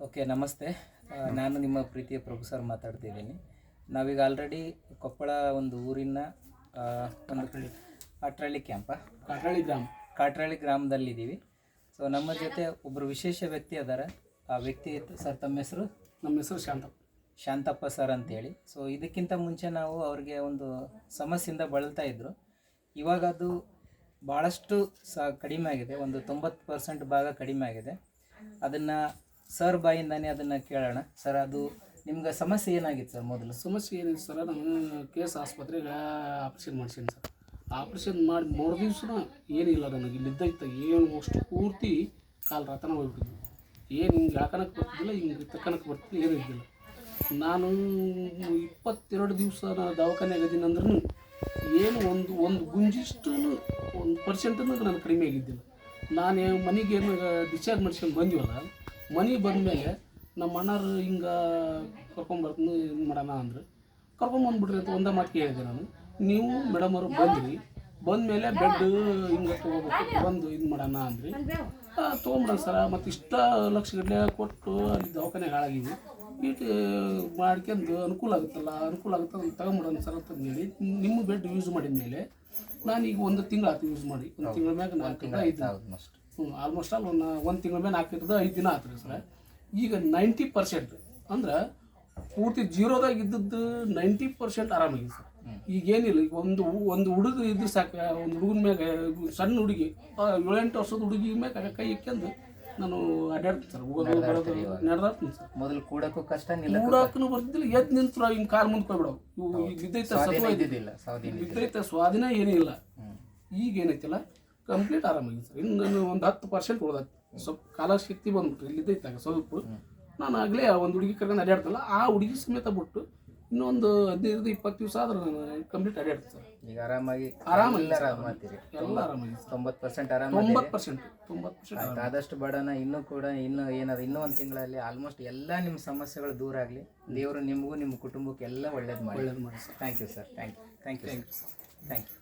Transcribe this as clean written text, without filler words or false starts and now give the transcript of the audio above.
Okay, ನಮಸ್ತೆ. ನಾನು ನಿಮ್ಮ ಪ್ರೀತಿಯ ಪ್ರೊಫೆಸರ್ ಮಾತಾಡ್ತಿದ್ದೀನಿ. ನಾವೀಗ ಆಲ್ರೆಡಿ ಕೊಪ್ಪಳ ಒಂದು ಊರಿನ ಒಂದು ಕಾಟ್ರಳ್ಳಿ ಕಾಟ್ರಳ್ಳಿ ಗ್ರಾಮದಲ್ಲಿದ್ದೀವಿ. ಸೊ ನಮ್ಮ ಜೊತೆ ಒಬ್ಬರು ವಿಶೇಷ ವ್ಯಕ್ತಿ ಅದಾರೆ. ಆ ವ್ಯಕ್ತಿ ಸರ್, ತಮ್ಮ ಹೆಸರು? ನಮ್ಮ ಹೆಸರು ಶಾಂತಪ್ಪ ಸರ್ ಅಂತೇಳಿ. ಸೊ ಇದಕ್ಕಿಂತ ಮುಂಚೆ ನಾವು ಅವ್ರಿಗೆ ಒಂದು ಸಮಸ್ಯೆಯಿಂದ ಬಳಲ್ತಾ ಇದ್ದರು. ಇವಾಗ ಅದು ಭಾಳಷ್ಟು ಕಡಿಮೆ ಆಗಿದೆ. ಒಂದು 90% ಭಾಗ ಕಡಿಮೆ ಆಗಿದೆ. ಅದನ್ನು ಸರ್ ಬಾಯಿಂದಾನೆ ಅದನ್ನು ಕೇಳೋಣ. ಸರ್, ಅದು ನಿಮ್ಗೆ ಸಮಸ್ಯೆ ಏನಾಗಿತ್ತು ಸರ್? ಮೊದಲು ಸಮಸ್ಯೆ ಏನಿತ್ತು ಸರ್, ನಾನು KS ಆಸ್ಪತ್ರೆಗೆ ಆಪ್ರೇಷನ್ ಮಾಡ್ಸೀನಿ ಸರ್. ಆಪ್ರೇಷನ್ ಮಾಡಿ 3 ದಿವಸ ಏನಿಲ್ಲ, ನನಗೆ ಇಲ್ಲಿದ್ದೈತೆ ಏನು ಅಷ್ಟು ಪೂರ್ತಿ ಕಾಲು ರಾತನ ಹೋಗ್ಬಿಟ್ಟಿದ್ವಿ. ಏನು ಹಿಂಗೆ ಹಾಕನಕ್ಕೆ ಬರ್ತಿದ್ದಿಲ್ಲ, ಹಿಂಗೆ ತಕ್ಕನಕ್ಕೆ ಬರ್ತಿದ್ದಿಲ್ಲ, ಏನೂ ಇದ್ದಿಲ್ಲ. ನಾನು 22 ದಿವಸ ನಾನು ದವಾಖಾನೆಗೆ ಅದೀನಿ ಅಂದ್ರೂ ಏನು ಒಂದು ಗುಂಜಿಷ್ಟು 1% ನಾನು ಕಡಿಮೆ ಆಗಿದ್ದಿಲ್ಲ. ನಾನು ಮನೆಗೆ ಏನು ಡಿಸ್ಚಾರ್ಜ್ ಮಾಡ್ಸ್ಕೊಂಡು ಬಂದಿವಲ್ಲ, ಮನೆಗೆ ಬಂದಮೇಲೆ ನಮ್ಮ ಅಣ್ಣರು ಹಿಂಗೆ ಕರ್ಕೊಂಬರ್ತೀನಿ ಇದು ಮಾಡೋಣ ಅಂದ್ರೆ ಕರ್ಕೊಂಬಂದ್ಬಿಡ್ರಿ ಅಂತ ಒಂದೇ ಮಾತು ಕೇಳಿದೆ ನಾನು. ನೀವು ಮೇಡಮ್ ಅವರು ಬಂದಮೇಲೆ ಬೆಡ್ ಹಿಂಗೆ ತೊಗೋಬೇಕು, ಬಂದು ಇದು ಮಾಡೋಣ ಅಂದ್ರಿ. ತೊಗೊಂಬಿಡೋಣ ಸರ, ಮತ್ತು ಇಷ್ಟ ಲಕ್ಷಗಟ್ಟಲೆ ಕೊಟ್ಟು ಅಲ್ಲಿ ದವಾಖಾನೆಗೆ ಹಾಳಾಗಿದ್ವಿ. ಇಟ್ಟು ಮಾಡ್ಕೊಂಡು ಅನುಕೂಲ ಆಗುತ್ತೆ ಅಂತ ತಗೊಂಬಿಡೋಣ ಸರ್ ಅಂತ ಹೇಳಿ ನಿಮ್ಮ ಬೆಡ್ ಯೂಸ್ ಮಾಡಿದ ಮೇಲೆ ನಾನೀಗ 1 ತಿಂಗಳು ಆಯ್ತು ಯೂಸ್ ಮಾಡಿ. 1 ತಿಂಗಳ ಮ್ಯಾಗ 4 ಆಲ್ಮೋಸ್ಟ್ ಆಲ್ 1 ತಿಂಗಳ ಮೇಲೆ 5 ದಿನ ಆಯ್ತು ರೀ ಸರ್. ಈಗ 90% ಅಂದ್ರೆ ಪೂರ್ತಿ ಜೀರೋದಾಗ ಇದ್ದದ್ದು 90% ಆರಾಮಾಗಿದೆ ಸರ್. ಈಗೇನಿಲ್ಲ, ಈಗ ಒಂದು ಹುಡುಗ ಇದ್ದು ಸಾಕು. ಒಂದು ಹುಡುಗನ ಮ್ಯಾಗ, ಸಣ್ಣ ಹುಡುಗಿ 7-8 ವರ್ಷದ ಹುಡುಗಿ ಮ್ಯಾಗ ಕೈ ಇಕ್ಕೊಂಡು ನಾನು ಅಡ್ಡಾಡ್ತೀನಿ ಸರ್. ನಡೆದಾಡ್ತೀನಿ ಸರ್. ಮೊದಲು ಕೂಡಕ್ಕೂ ಕಷ್ಟ, ಕೂಡಕ್ಕೂ ಬರ್ತಿದ್ದಿಲ್ಲ. ಎದ್ದು ನಿಂತು ಹಿಂಗೆ ಕಾಲು ಮುಂದ್ಕೊಬಿಡವು. ಇವು ಬಿದ್ದೈತೆ ಸ್ವಾಧೀನ ಏನೂ ಇಲ್ಲ. ಈಗ ಏನೈತಿಲ್ಲ, ಕಂಪ್ಲೀಟ್ ಆರಾಮಾಗಿದೆ ಸರ್. ಇನ್ನು ಒಂದು 10% ಉಳ್ದೈತೆ. ಸ್ವಲ್ಪ ಕಾಲಶಕ್ತಿ ಬಂದ್ಬಿಟ್ರು ಇಲ್ಲಿದ್ದೈತಾಗ ಸ್ವಲ್ಪ. ನಾನು ಆಗಲೇ ಒಂದು ಹುಡುಗಿ ಕರ್ಕೊಂಡು ಅಡ್ಡಾಡ್ತಲ್ಲ, ಆ ಹುಡುಗಿ ಸಮೇತ ಬಿಟ್ಟು ಇನ್ನೊಂದು 15-20 ದಿವಸ ಆದ್ರೆ ನಾನು ಕಂಪ್ಲೀಟ್ ಅಡ್ಡಾಡ್ತೀನಿ ಸರ್. ಈಗ ಆರಾಮಾಗಿ ಎಲ್ಲ ಆರಾಮಾಗಿದೆ 90% ಆರಾಮ. 90% ಆದಷ್ಟು ಬಡನ ಇನ್ನೂ ಏನಾದ್ರು ಇನ್ನೂ 1 ತಿಂಗಳಲ್ಲಿ ಆಲ್ಮೋಸ್ಟ್ ಎಲ್ಲ ನಿಮ್ಮ ಸಮಸ್ಯೆಗಳು ದೂರ ಆಗಲಿ. ದೇವರು ನಿಮಗೂ ನಿಮ್ಮ ಕುಟುಂಬಕ್ಕೆ ಎಲ್ಲ ಒಳ್ಳೇದು ಮಾಡಿ. Sir. Thank you sir. Thank you.